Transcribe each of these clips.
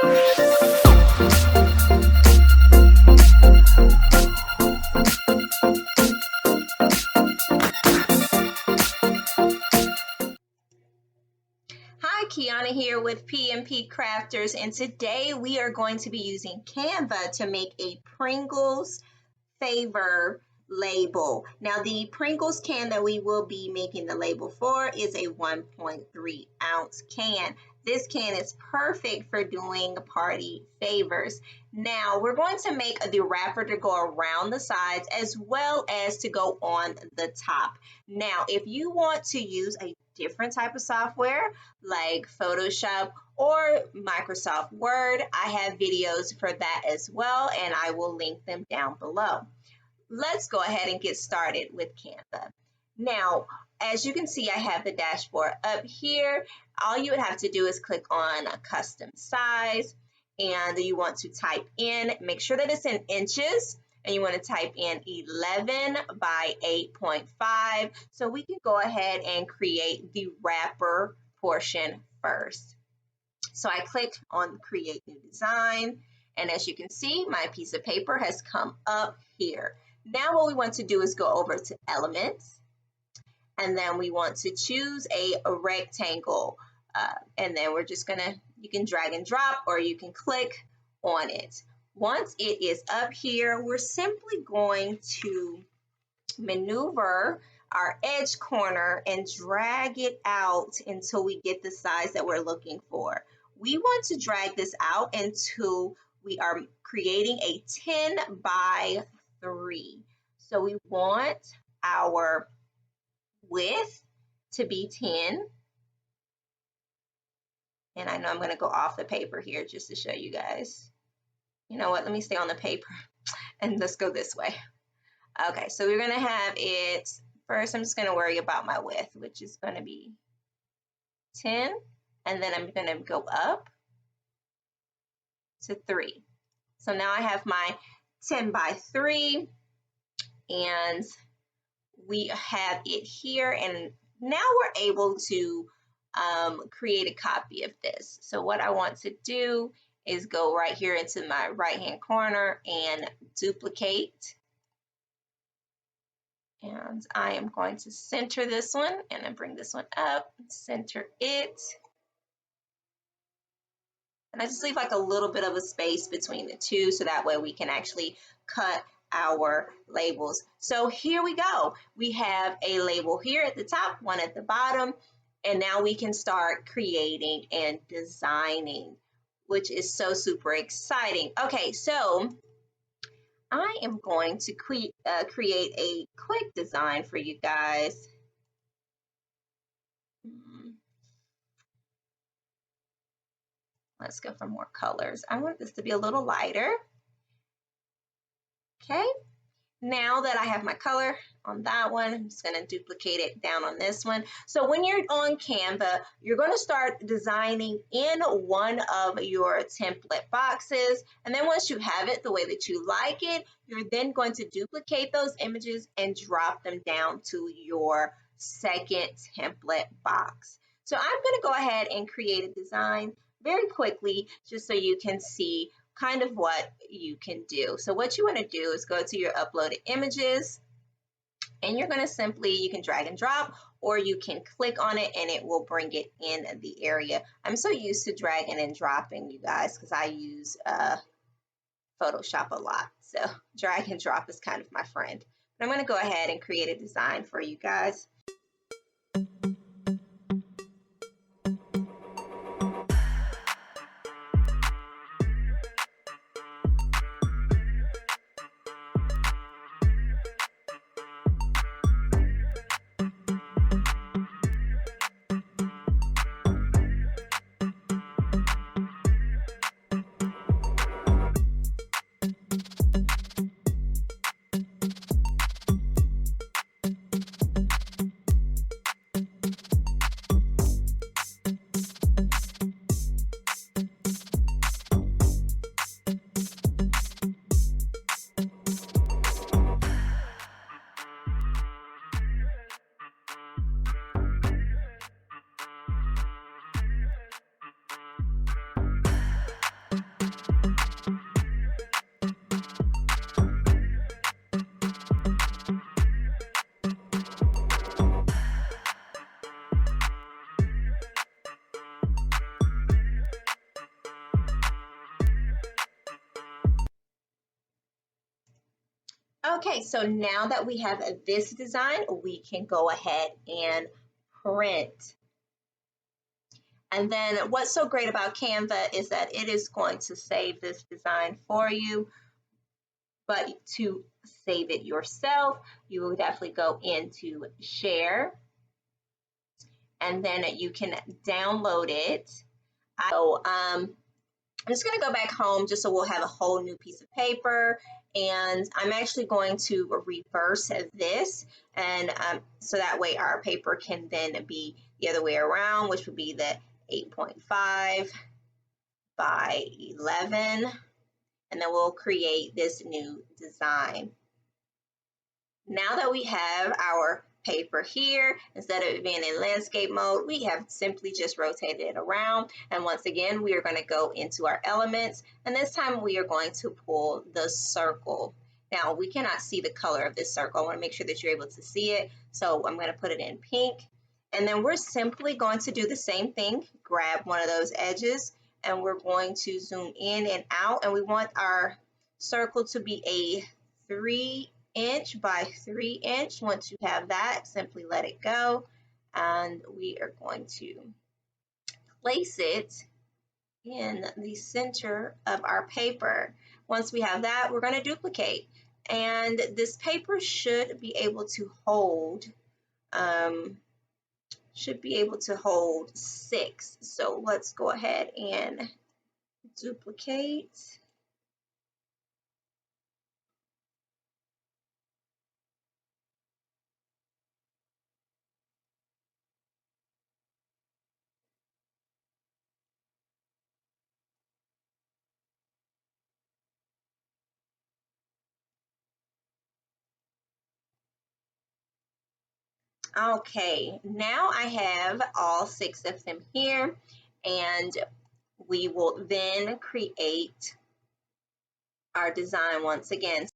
Hi, Kiana here with P&P Crafters, and today we are going to be using Canva to make a Pringles favor label. Now, the Pringles can that we will be making the label for is a 1.3 ounce can. This can is perfect for doing party favors. Now, we're going to make the wrapper to go around the sides as well as to go on the top. Now, if you want to use a different type of software like Photoshop or Microsoft Word, I have videos for that as well, and I will link them down below. Let's go ahead and get started with Canva. Now, as you can see, I have the dashboard up here. All you would have to do is click on a custom size, and you want to type in, make sure that it's in inches, and you want to type in 11 by 8.5. So we can go ahead and create the wrapper portion first. So I clicked on create new design, and as you can see, my piece of paper has come up here. Now what we want to do is go over to elements, and then we want to choose a rectangle, and then we're just gonna, you can drag and drop or you can click on it. Once it is up here, we're simply going to maneuver our edge corner and drag it out until we get the size that we're looking for. We want to drag this out until we are creating a 10 by 3. So we want our width to be 10. And I know I'm going to go off the paper here just to show you guys. You know what? Let me stay on the paper and let's go this way. Okay, so we're going to have it first. I'm just going to worry about my width, which is going to be 10. And then I'm going to go up to 3. So now I have my 10 by 3, and we have it here, and now we're able to create a copy of this. So what I want to do is go right here into my right hand corner and duplicate, and I am going to center this one, and I bring this one up, center it. And I just leave like a little bit of a space between the two so that way we can actually cut our labels. So here we go. We have a label here at the top, one at the bottom, and now we can start creating and designing, which is so super exciting. Okay, so I am going to create a quick design for you guys. Let's go for more colors. I want this to be a little lighter. Okay, now that I have my color on that one, I'm just going to duplicate it down on this one. So when you're on Canva, you're going to start designing in one of your template boxes. And then once you have it the way that you like it, you're then going to duplicate those images and drop them down to your second template box. So I'm going to go ahead and create a design very quickly just so you can see kind of what you can do. So what you want to do is go to your uploaded images, and you're going to simply, you can drag and drop, or you can click on it and it will bring it in the area. I'm so used to dragging and dropping, you guys, because I use Photoshop a lot. So drag and drop is kind of my friend. But I'm going to go ahead and create a design for you guys. Okay, so now that we have this design, we can go ahead and print. And then what's so great about Canva is that it is going to save this design for you, but to save it yourself, you will definitely go into Share, and then you can download it. So I'm just going to go back home just so we'll have a whole new piece of paper, and I'm actually going to reverse this, and so that way our paper can then be the other way around, which would be the 8.5 by 11, and then we'll create this new design. Now that we have our paper here, instead of it being in landscape mode, we have simply just rotated it around. And once again, we are going to go into our elements, and this time we are going to pull the circle. Now we cannot see the color of this circle. I want to make sure that you're able to see it, so I'm going to put it in pink. And then we're simply going to do the same thing, grab one of those edges, and we're going to zoom in and out, and we want our circle to be a 3" by 3". Once you have that, simply let it go, and we are going to place it in the center of our paper. Once we have that, we're going to duplicate, and this paper should be able to hold 6. So let's go ahead and duplicate. Okay, now I have all 6 of them here, and we will then create our design once again.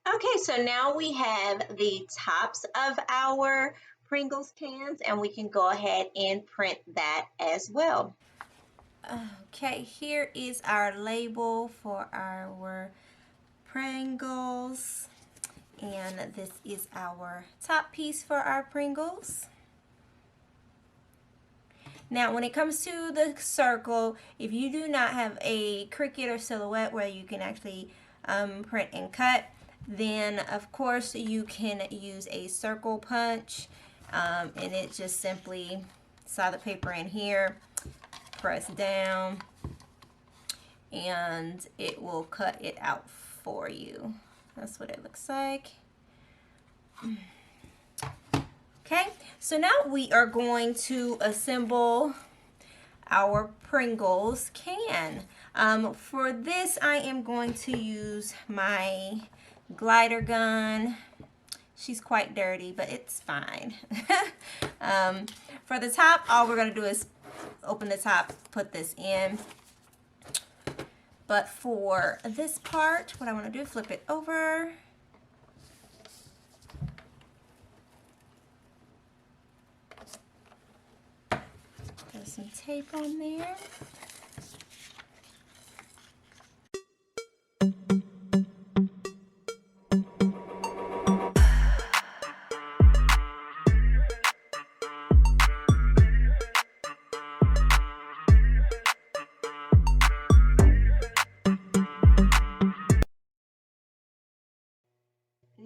Okay, so now we have the tops of our Pringles cans, and we can go ahead and print that as well. Okay, here is our label for our Pringles, and this is our top piece for our Pringles. Now, when it comes to the circle, if you do not have a Cricut or Silhouette where you can actually print and cut, then of course you can use a circle punch, and it just simply slide the paper in here, press down, and it will cut it out for you. That's what it looks like. Okay, so now we are going to assemble our Pringles can. For this, I am going to use my glider gun. She's quite dirty, but it's fine. For the top, all we're going to do is open the top, put this in. But for this part, what I want to do, flip it over. Put some tape on there.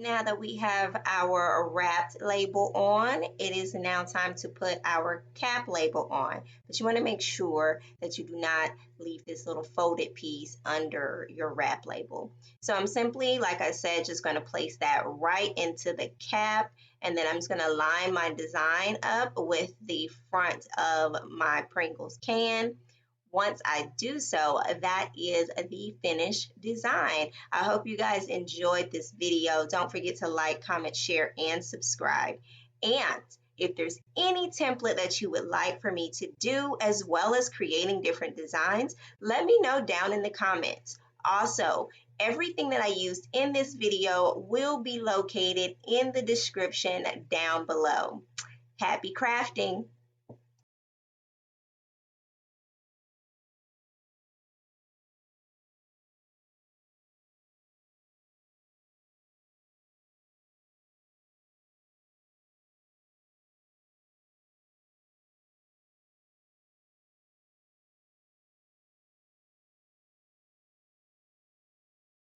Now that we have our wrapped label on, it is now time to put our cap label on. But you want to make sure that you do not leave this little folded piece under your wrap label. So I'm simply, like I said, just going to place that right into the cap, and then I'm just going to line my design up with the front of my Pringles can. Once I do so, that is the finished design. I hope you guys enjoyed this video. Don't forget to like, comment, share, and subscribe. And If there's any template that you would like for me to do, as well as creating different designs, let me know down in the comments. Also, everything that I used in this video will be located in the description down below. Happy crafting!